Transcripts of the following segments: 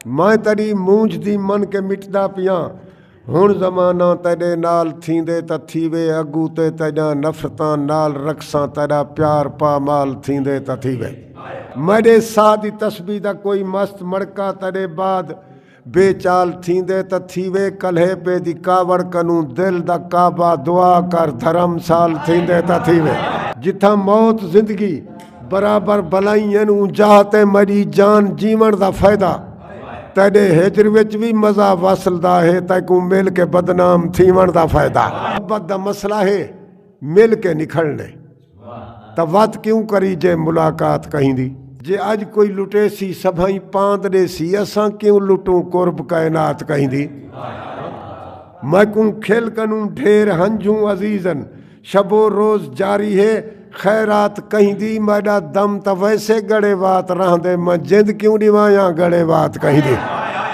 मैं तड़ी मूंझ दी मन के मिटदा पिया हुण ज़माना तेरे नाल थींदे त थीवे अगू ते तेजा नफ़रतां नाल रखसां तेरा प्यार पामाल थींदे त थीवे मेरे सादी तस्बीह दा कोई मस्त मड़का तेरे बाद बेचाल थींदे त थीवे कल्हे पे दी कावड़ कनू दिल दा काबा दुआ कर धर्मसाल थींदे त थीवे जिथा मौत जिंदगी बराबर भलाइयन चाहते मरी जान जीवन दा फायदा तेरे हिजर विच भी मज़ा वसलदा है तैकू मिल के बदनाम थीवण दा फायदा मोहब्बत दा मसला है मिल के निखलने त वत क्यों करी जे मुलाकात कहीं दी जे अज कोई लुटे सी सभई पांदे सी असां क्यों लुटूं कुर्ब कायनात कहीं दी मैकू खिल कनू ढेर हंजू अजीजन शबो रोज जारी है खैरात कहीं दी मेरा दम त वैसे गड़े बात रहंदे मैं जिंद क्यों दिवाया गड़े बात कहीं दी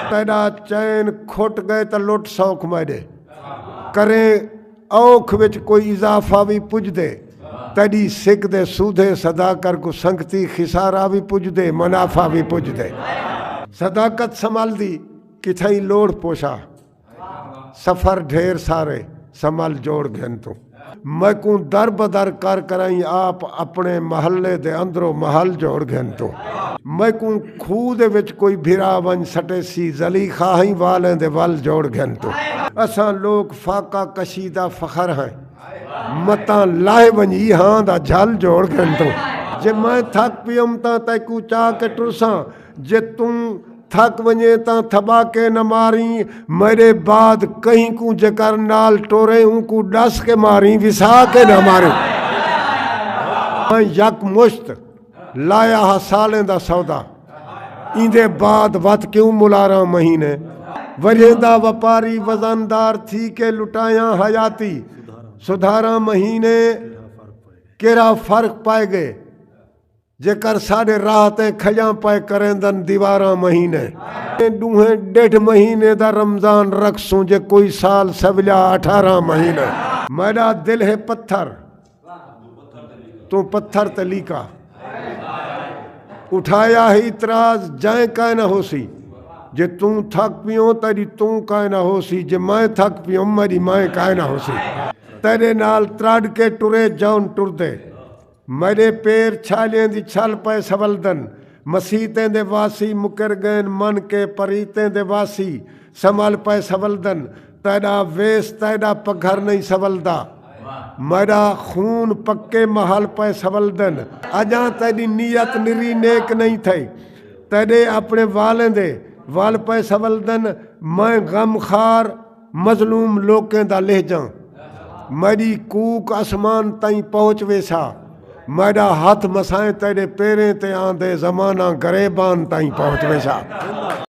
तेरा चैन खुट गए त लुट सौख मेरे करे औख विच कोई इजाफा भी पुजदे तड़ी सिक दे सूधे सदा कर को संगती खिसारा भी पुजदे मुनाफा भी पुजदे सदाकत संभाल दी किथई लोड़ पोशा सफर ढेर सारे संभाल जोड़ घन तू मैकू दर बदर कर कराई आप अपने महल्ले दे अंदरों महल जोड़ घन तो मैकू खूह दे विच कोई भिरा वन सटे सी जली खाही वाले दे वल जोड़ घन तो असां लोग फाका कशीदा फखर हैं मता लाए वनी हाँ दा झल जोड़ घन तो जे मैं थक पियम ता तैकू चाह के टुरसा जे तुम थक वने ता थबा के न मारी मेरे बाद कहीं को जकर नाल टोरे को डस के मारी विसा के न मारी मैं यक मुश्त लाया हा सालें दा सौदा इंदे बाद वत क्यों मुलारा महीने वरेंदा व्यापारी वजनदार थी के लुटाया हयाती सुधारा महीने केरा फर्क पाए गए जेकर साढ़े राहते खजा पाए करेंदन दीवारा महीने दूहे 1.5 महीने दा रमजान रखसूं जे कोई साल सवला 18 महीने मेरा दिल है पत्थर तू पत्थर तलीका उठाया ही इतराज जाए का न होसी जे तू थक पियो तरी तू का न होसी जे मैं थक पियो मेरी मैं का न होसी तेरे नाल त्राड के टुरे जान टुरदे मेरे पैर छालें दी छल पे सवलदन मसीतें दे वासी मुकर गए मन के परीतें दे वासी संभल पे सवलदन तेरा वेस तेरा पघर नहीं सवलदा मेरा खून पक्के महल पे सवलदन अजा तेरी नीयत निरी नेक नहीं थई तेरे अपने वालें दे वाल पे सवलदन मैं गम खार मजलूम लोकें दा लहजा मेरी कूक आसमान ताईं पहुँच वेसा मेरा हाथ मसाए तेरे पेरें ते आंदे जमाना गरेबान ताईं पहुँच वेसा।